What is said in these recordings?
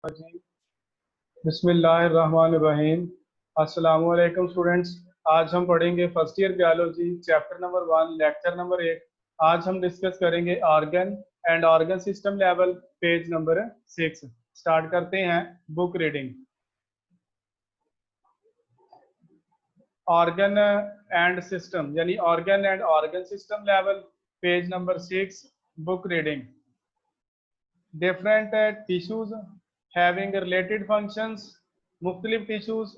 जी बिस्मिल्लाहिर्रहमानिर्रहीम। अस्सलाम वालेकुम स्टूडेंट्स। आज हम पढ़ेंगे first year biology chapter number 1 lecture number 1। आज हम डिस्कस करेंगे organ and organ system level, page number 6। Start करते हैं book reading. Organ and system यानी organ and organ system level, page number 6, book reading. Different tissues having related functions, मुख्तलिफ tissues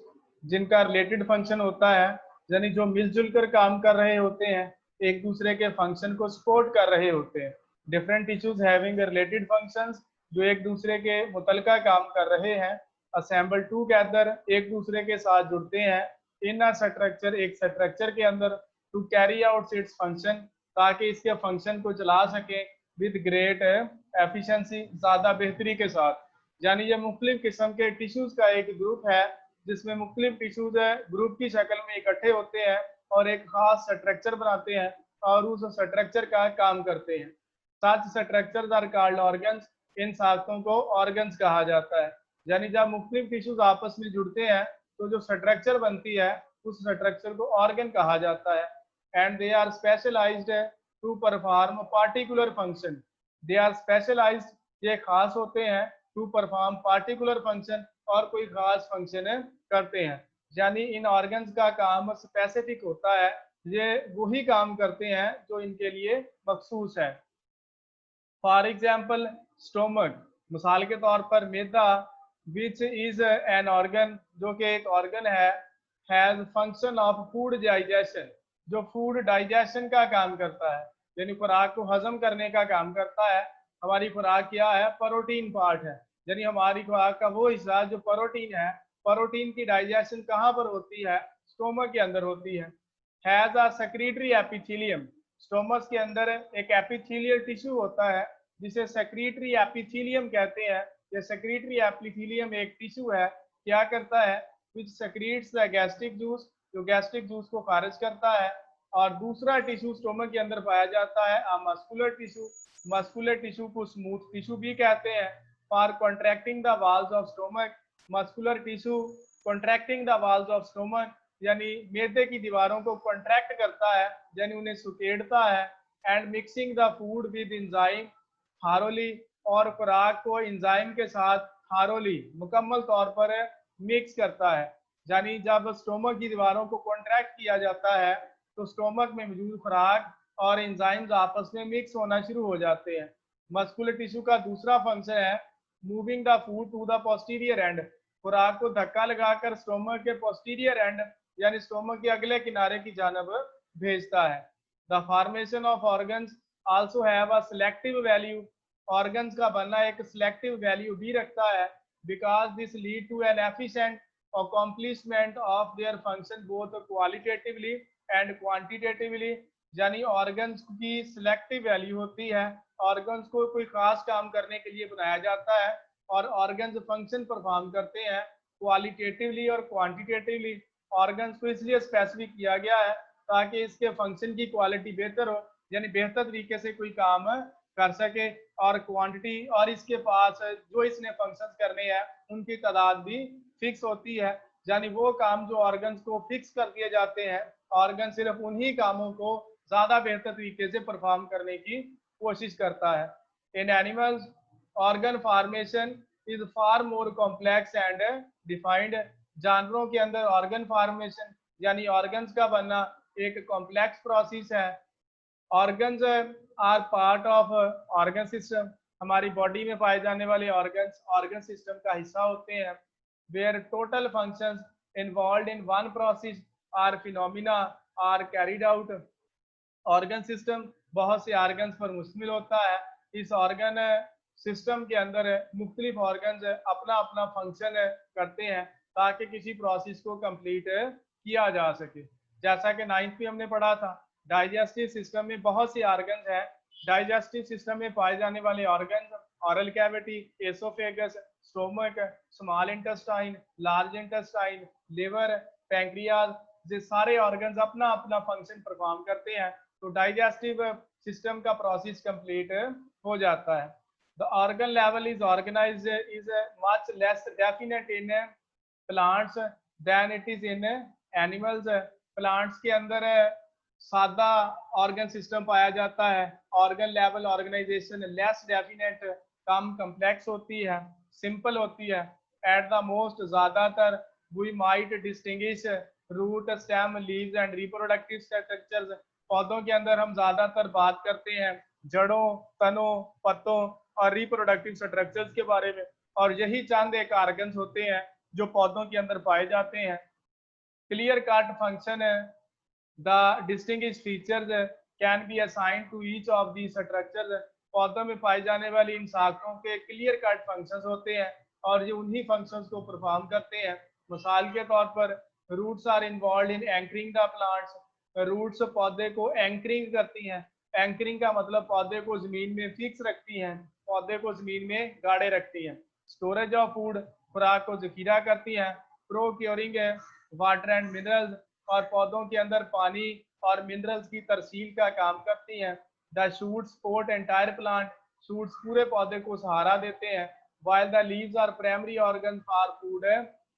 जिनका related function होता है, यानी जो मिलजुल कर काम कर रहे होते हैं, एक दूसरे के फंक्शन को सपोर्ट कर रहे होते हैं। Different tissues having related functions, जो एक दूसरे के मुतलका काम कर रहे हैं। असेंबल टूगेदर, एक दूसरे के साथ जुड़ते हैं। इन अ स्ट्रक्चर, एक स्ट्रक्चर के अंदर। To carry out its function, ताकि इसके फंक्शन को चला सके विद ग्रेट एफिशिएंसी, ज़्यादा बेहतरी के साथ। यानी ये मुख्तलिफ किस्म के टिश्यूज़ का एक ग्रुप है, जिसमें मुख्तलिफ टिश्यूज़ ग्रुप की शक्ल में इकट्ठे होते हैं और एक ख़ास स्ट्रक्चर बनाते हैं और उस स्ट्रक्चर का काम करते हैं। सच स्ट्रक्चर्स आर कॉल्ड ऑर्गन्स, इन साख्तों को ऑर्गन्स कहा जाता है। यानी जब मुख्तलिफ टिश्यूज़ आपस में जुड़ते हैं तो जो स्ट्रक्चर बनती है, उस स्ट्रक्चर को ऑर्गन कहा जाता है। And they are specialized to perform particular function. They are specialized, ये खास होते हैं, टू परफॉर्म पार्टिकुलर फंक्शन, और कोई खास फंक्शन करते हैं। यानी इन ऑर्गन्स का काम स्पेसिफिक होता है, ये वही काम करते हैं जो इनके लिए मखसूस है। फॉर एग्जाम्पल स्टोमक, मिसाल के तौर पर मैदा, विच इज एन ऑर्गन, जो कि एक ऑर्गन है, has function of food digestion, जो फूड डाइजेशन का काम करता है, यानी खुराक को हजम करने का काम करता है। हमारी खुराक क्या है? प्रोटीन पार्ट है, यानी हमारी खुराक का वो हिस्सा जो प्रोटीन है। प्रोटीन की डाइजेशन कहाँ पर होती है? स्टोमक के अंदर होती है। हैज अ सेक्रेटरी एपिथेलियम, स्टोमस के अंदर एक एपिथेलियल टिश्यू होता है जिसे सेक्रेटरी एपिथेलियम कहते हैं। ये सेक्रेटरी एपिथेलियम एक टिश्यू है, क्या करता है? विच सेक्रेट्स द गैस्ट्रिक जूस, जो गैस्ट्रिक जूस को खारिज करता है। और दूसरा टिश्यू स्टोमक के अंदर पाया जाता है मस्कुलर टिश्यू। मस्कुलर टिश्यू को स्मूथ टिश्यू भी कहते हैं। For contracting the walls of stomach, muscular tissue contracting the walls of stomach, यानी मैदे की दीवारों को कॉन्ट्रैक्ट करता है, यानी उन्हें सुकेड़ता है। And mixing the food with enzyme हारोली, और खुराक को इंजाइम के साथ हारोली मुकम्मल तौर पर मिक्स करता है। यानी जब स्टोमक की दीवारों को कॉन्ट्रैक्ट किया जाता है तो स्टोमक में मौजूद खुराक और इंजाइम्स आपस में मिक्स होना शुरू हो जाते हैं। मस्कुलर टिश्यू का दूसरा फंक्शन है moving the food to the posterior end, खुराक को धक्का लगाकर स्टोमक के पोस्टीरियर एंड यानी स्टोमक के अगले किनारे की जानब भेजता है। The formation of organs also have a selective value, organs का बनना एक सिलेक्टिव वैल्यू भी रखता है, because this lead to an efficient accomplishment of their function both qualitatively and quantitatively. यानी ऑर्गन्स की सिलेक्टिव वैल्यू होती है, ऑर्गन्स को कोई खास काम करने के लिए बनाया जाता है और ऑर्गन्स फंक्शन परफॉर्म करते हैं क्वालिटेटिवली और क्वांटिटेटिवली। ऑर्गन्स को इसलिए स्पेसिफिक किया गया है ताकि इसके फंक्शन की क्वालिटी बेहतर हो, यानी बेहतर तरीके से कोई काम कर सके, और क्वांटिटी, और इसके पास जो इसने फंक्शंस करने हैं उनकी तादाद भी फिक्स होती है। यानी वो काम जो ऑर्गन्स को फिक्स कर दिए जाते हैं, ऑर्गन सिर्फ उन्हीं कामों को ज़्यादा बेहतर तरीके से परफॉर्म करने की कोशिश करता है। In animals organ formation is far more complex and defined, जानवरों के अंदर ऑर्गन फॉर्मेशन यानी ऑर्गन्स का बनना एक कॉम्प्लेक्स प्रोसेस है। Organs are part of organ system, हमारी बॉडी में पाए जाने वाले ऑर्गन्स ऑर्गन सिस्टम का हिस्सा होते हैं। Where total functions involve in one process or phenomena are carried out, organ system बहुत से ऑर्गन्स पर मुश्तमिल होता है। इस ऑर्गन सिस्टम के अंदर मुख्तलिफ ऑर्गन्स अपना अपना फंक्शन करते हैं ताकि किसी प्रोसेस को कंप्लीट किया जा सके। जैसा कि 9th में हमने पढ़ा था, डाइजेस्टिव सिस्टम में बहुत से ऑर्गन्स हैं। डाइजेस्टिव सिस्टम में पाए जाने वाले organs oral cavity, oesophagus, stomach, small intestine, large intestine, liver, pancreas, ये सारे ऑर्गन्स अपना अपना फंक्शन परफॉर्म करते हैं तो डाइजेस्टिव सिस्टम का प्रोसेस कंप्लीट हो जाता है। The organ level is organized is much less definite in plants than it is in animals. Plants के अंदर सादा ऑर्गन सिस्टम पाया जाता है, organ level organization less definite, कम कम्प्लेक्स होती है, सिंपल होती है. एट द मोस्ट ज्यादातर we might distinguish root stem leaves and reproductive structures. पौधों के अंदर हम ज्यादातर बात करते हैं जड़ों, तनों, पत्तों और रिप्रोडक्टिव स्ट्रक्चर्स के बारे में, और यही चंद एक ऑर्गन्स होते हैं जो पौधों के अंदर पाए जाते हैं. Clear cut function the distinguish features can be assigned to each of the structures. पौधों में पाई जाने वाली इन शाखाओं के क्लियर कट फंक्शंस होते हैं और ये उन्हीं फंक्शंस को परफॉर्म करते हैं. मिसाल के तौर पर roots are involve in anchoring the plants. Roots पौधे को एंकरिंग करती हैं. एंकरिंग का मतलब पौधे को जमीन में फिक्स रखती हैं, पौधे को जमीन में गाड़े रखती हैं. स्टोरेज ऑफ फूड, खुराक को जखीरा करती हैं. प्रोक्योरिंग वाटर एंड मिनरल्स, और पौधों के अंदर पानी और मिनरल्स की तरसील का काम करती हैं. The shoot support entire plant, shoots पूरे पौधे को सहारा देते हैं. While the leaves are primary organ for food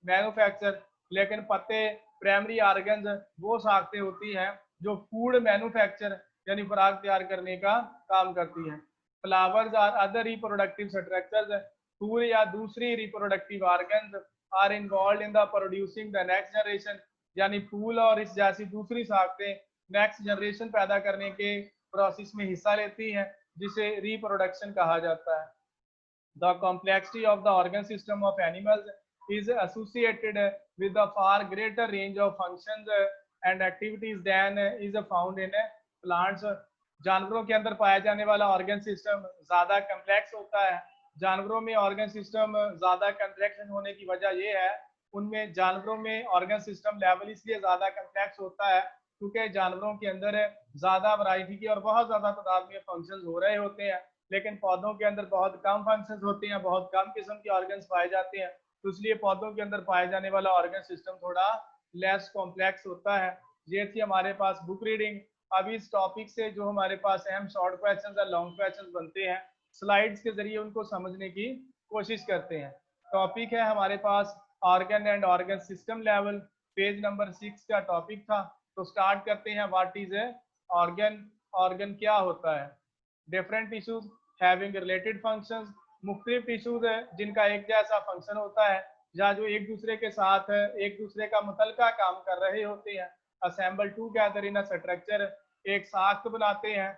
manufacture, लेकिन पत्ते प्राइमरी ऑर्गन वो साख्तें होती हैं जो फूड मैन्युफैक्चर यानी खुराक तैयार करने का काम करती हैं. Flowers are other reproductive structures, फूल या दूसरी reproductive organs are involve in the producing the next generation, यानी फूल और इस जैसी दूसरी साख्तें नेक्स्ट जनरेशन पैदा करने के प्रोसेस में हिस्सा लेती हैं, जिसे रिप्रोडक्शन कहा जाता है. The complexity of the organ system of animals is associated with a far greater range of functions and activities than is found in plants. जानवरों के अंदर पाया जाने वाला ऑर्गन सिस्टम ज्यादा कम्प्लेक्स होता है. जानवरों में ऑर्गन सिस्टम ज्यादा कम्प्लेक्स होने की वजह यह है, उनमें जानवरों में ऑर्गन सिस्टम लेवल इसलिए ज्यादा कम्प्लेक्स होता है क्योंकि जानवरों के अंदर ज्यादा वैरायटी की और बहुत ज्यादा तादाद में फंक्शंस हो रहे होते हैं, लेकिन पौधों के अंदर बहुत कम फंक्शंस होते हैं, बहुत कम किस्म के ऑर्गन्स पाए जाते हैं. तो इसलिए पौधों के अंदर पाए जाने वाला ऑर्गन सिस्टम थोड़ा लेस कॉम्प्लेक्स होता है. ये थी हमारे पास बुक रीडिंग. अब इस टॉपिक से जो हमारे पास अहम शॉर्ट क्वेश्चंस और लॉन्ग क्वेश्चंस बनते हैं, स्लाइड्स के जरिए उनको समझने की कोशिश करते हैं. टॉपिक है हमारे पास organ and organ system level, page number 6 का टॉपिक था. तो स्टार्ट करते हैं. What is a organ, organ क्या होता है. Different tissues having related functions, मुख्तलिफ टिश्यूज है जिनका एक जैसा फंक्शन होता है या जो एक दूसरे के साथ एक दूसरे का मुतलका काम कर रहे होते हैं. Assemble together in a structure, एक साख्त बनाते हैं,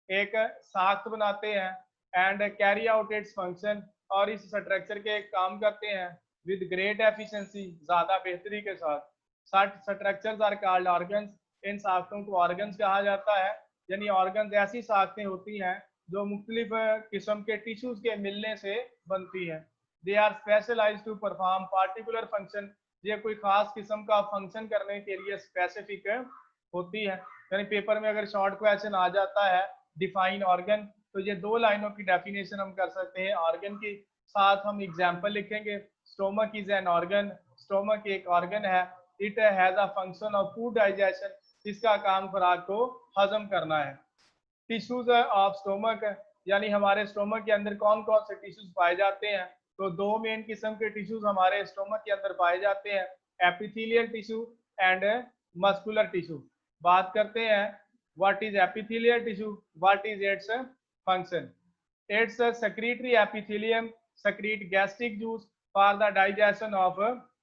एक साख्त बनाते हैं. And carry out its function, और इस स्ट्रक्चर के काम करते हैं विद ग्रेट एफिशिएंसी, ज्यादा बेहतरी के साथ. स्ट्रक्चर्स आर कॉल्ड ऑर्गन्स, इन साख्तों को ऑर्गन्स कहा जाता है. यानी ऑर्गन्स ऐसी साख्तें होती हैं जो मुख्तलिफ किस्म के टिश्यूज के मिलने से बनती है. They are specialized to perform particular function, ये कोई खास किस्म का फंक्शन करने के लिए स्पेसिफिक होती है. यानी पेपर में अगर शॉर्ट क्वेश्चन आ जाता है डिफाइन ऑर्गन, तो ये 2 लाइनों की डेफिनेशन हम कर सकते हैं ऑर्गन की, साथ हम एग्जाम्पल लिखेंगे. Stomach is an organ, stomach एक ऑर्गन है. It has a function of food digestion, इसका काम खुराक को हजम करना है. टिश्यूज ऑफ स्टोमक, यानी हमारे स्टोमक के अंदर कौन कौन से टिश्यूज पाए जाते हैं. तो 2 मेन किस्म के टिश्यूज हमारे स्टोमक के अंदर पाए जाते हैं, epithelial tissue and muscular tissue. बात करते हैं what is epithelial tissue, what is its function. Its secretory epithelium secrete gastric juice for the digestion of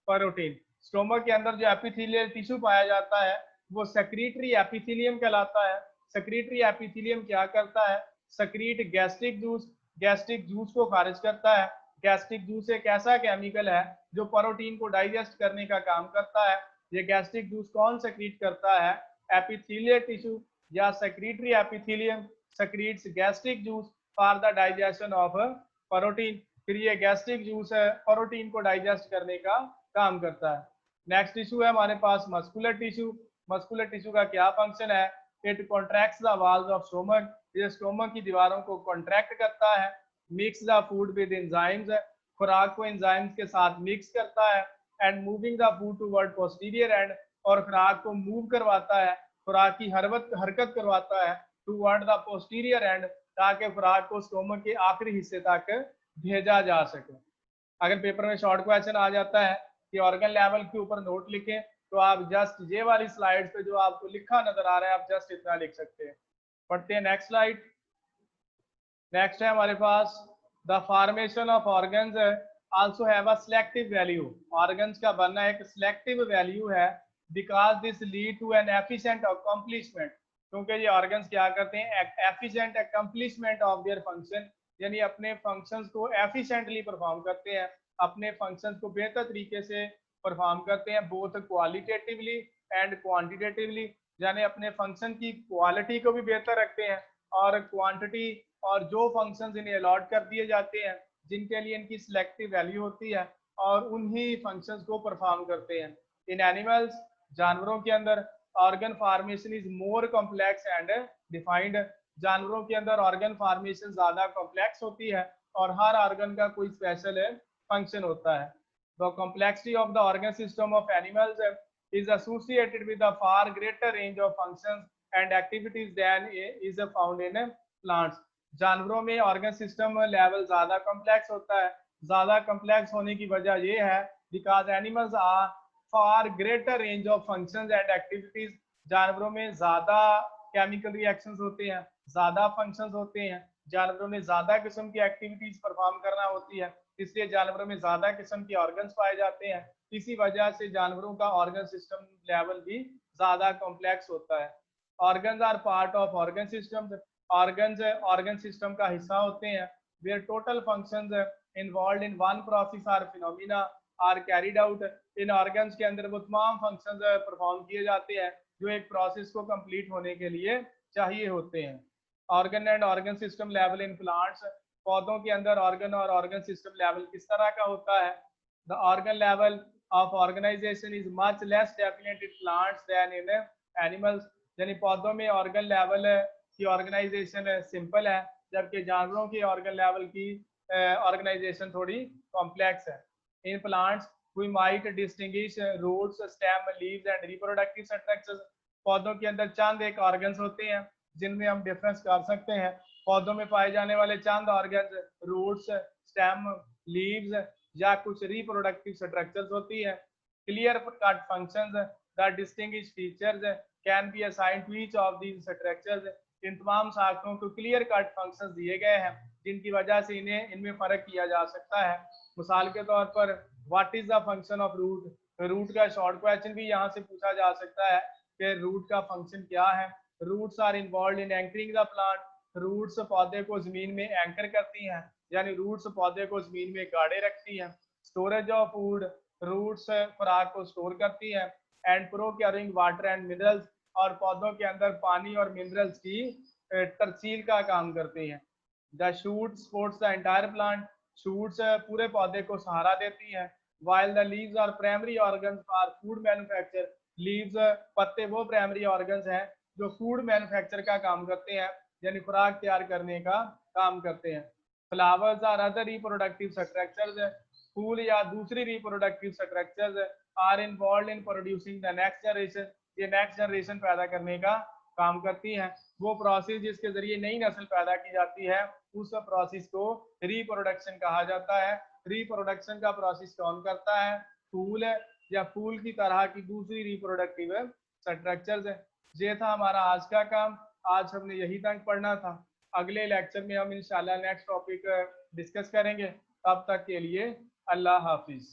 protein. Stomach के अंदर जो एपिथेलियल टिश्यू पाया जाता है वो सेक्रेटरी एपिथेलियम कहलाता है. सेक्रेटरी एपिथेलियम क्या करता है, secrete gastric juice, gastric juice को खारिज करता है. गैस्ट्रिक जूस एक ऐसा केमिकल है जो प्रोटीन को डाइजेस्ट करने का काम करता है. ये गैस्ट्रिक जूस कौन सेक्रेट करता है, एपिथेलियल टिश्यू या secretary epithelium secrets gastric juice for the digestion of protein. फिर ये गैस्ट्रिक जूस है प्रोटीन को डाइजेस्ट करने का काम करता है. नेक्स्ट टिश्यू है हमारे पास मस्कुलर टिश्यू. मस्कुलर टिश्यू का क्या फंक्शन है, it contracts the walls of stomach, ये स्टोमक की दीवारों को कॉन्ट्रैक्ट करता है. Mix the food with enzymes, खुराक को एंजाइम्स के साथ मिक्स करता है. And moving the food toward posterior and, और खुराक को मूव करवाता है, खुराक की हरकत करवाता है टुवर्ड द पोस्टीरियर एंड, ताकि खुराक को स्टोमक के आखिरी हिस्से तक भेजा जा सके। अगर पेपर में शॉर्ट क्वेश्चन आ जाता है कि ऑर्गन लेवल के ऊपर नोट लिखें, तो आप जस्ट ये वाली स्लाइड पे जो आपको लिखा नजर आ रहा है आप जस्ट इतना लिख सकते हैं। पढ़ते हैं नेक्स्ट स्लाइड। नेक्स्ट है हमारे पास the formation of organs also have a selective value. Organs का बनना एक सिलेक्टिव वैल्यू है because this lead to an efficient accomplishment, क्योंकि ये ऑर्गन्स क्या करते हैं, efficient accomplishment of their function, यानी अपने फंक्शंस को एफिशिएंटली परफॉर्म करते हैं, अपने फंक्शंस को बेहतर तरीके से परफॉर्म करते हैं, बोथ क्वालिटेटिवली एंड क्वांटिटेटिवली, यानी अपने फंक्शन की क्वालिटी को भी बेहतर रखते हैं और क्वांटिटी, और जो फंक्शंस इन्हें अलॉट कर दिए जाते हैं जिनके लिए इनकी सिलेक्टिव वैल्यू होती है और उन्हीं फंक्शंस को परफॉर्म करते हैं। इन एनिमल्स, जानवरों के अंदर organ formation is more complex and defined. जानवरों के अंदर ऑर्गन फॉर्मेशन ज्यादा कॉम्प्लेक्स होती है और हर ऑर्गन का कोई स्पेशल फंक्शन होता है। The complexity of the organ system of animals is associated with a far greater range of functions and activities than is found in plants. जानवरों में ऑर्गन सिस्टम लेवल ज्यादा कॉम्प्लेक्स होता है। ज्यादा कॉम्प्लेक्स होने की वजह ये है because animals are far greater range of functions and activities. जानवरों में ज्यादा केमिकल रिएक्शंस होते हैं, ज्यादा फंक्शंस होते हैं, जानवरों में ज्यादा किस्म की एक्टिविटीज परफॉर्म करना होती है, इसलिए जानवरों में ज्यादा किस्म के ऑर्गन्स पाए जाते हैं। इसी वजह से जानवरों का ऑर्गन सिस्टम लेवल भी ज्यादा कॉम्प्लेक्स होता है। Organs are part of organ system. Organs organ system का हिस्सा होते हैं where total functions involve in one process or phenomena are carried out. इन ऑर्गन्स के अंदर वो तमाम फंक्शंस परफॉर्म किए जाते हैं जो एक प्रोसेस को कंप्लीट होने के लिए चाहिए होते हैं। Organ and organ system level in plants. पौधों के अंदर ऑर्गन और ऑर्गन सिस्टम लेवल किस तरह का होता है? The organ level of organization is much less definite in plants than in animals। यानी पौधों में ऑर्गन लेवल की ऑर्गेनाइजेशन सिंपल है, जबकि जानवरों की ऑर्गन लेवल की ऑर्गेनाइजेशन थोड़ी कॉम्प्लेक्स है। In plants we might distinguish roots, stem, leaves and reproductive structures. पौधों के अंदर चंद एक ऑर्गन्स होते हैं जिनमें हम डिफरेंस कर सकते हैं। पौधों में पाए जाने वाले चंद ऑर्गन्स रूट्स, स्टेम, लीव्स या कुछ रिप्रोडक्टिव स्ट्रक्चर्स होती है। Clear cut functions the distinguish features can be assigned to each of these structures. इन तमाम शाखाओं को क्लियर कट फंक्शंस दिए गए हैं जिनकी वजह से इनमें फर्क किया जा सकता है। मिसाल के तौर पर what is the function of root. Root का शॉर्ट क्वेश्चन भी यहाँ से पूछा जा सकता है कि रूट का फंक्शन क्या है। Roots are involve in anchoring the plant. Roots पौधे को जमीन में एंकर करती हैं, यानी रूट्स पौधे को जमीन में गाड़े रखती हैं। स्टोरेज ऑफ फूड, रूट्स खुराक को स्टोर करती है। And procuring water and minerals, और पौधों के अंदर पानी और मिनरल्स की तरसील का काम करती हैं। The shoot supports the entire plant. Shoots पूरे पौधे को सहारा देती हैं। While the leaves are primary organs for food manufacture. Leaves पत्ते वो प्राइमरी ऑर्गन्स हैं जो फूड मैन्युफैक्चर का काम करते हैं, यानी खुराक तैयार करने का काम करते हैं। Flowers are other reproductive structures. फूल या दूसरी reproductive structures are involve in producing the next generation. ये नेक्स्ट जनरेशन पैदा करने का काम करती हैं। वो प्रोसेस जिसके जरिए नई नस्ल पैदा की जाती है उस प्रोसेस को रिप्रोडक्शन कहा जाता है। रिप्रोडक्शन का प्रोसेस कौन करता है? फूल या फूल की तरह की दूसरी रिप्रोडक्टिव स्ट्रक्चर्स। ये था हमारा आज का काम। आज हमने यही तक पढ़ना था। अगले लेक्चर में हम इंशाल्लाह नेक्स्ट टॉपिक डिस्कस करेंगे। तब तक के लिए अल्लाह हाफिज।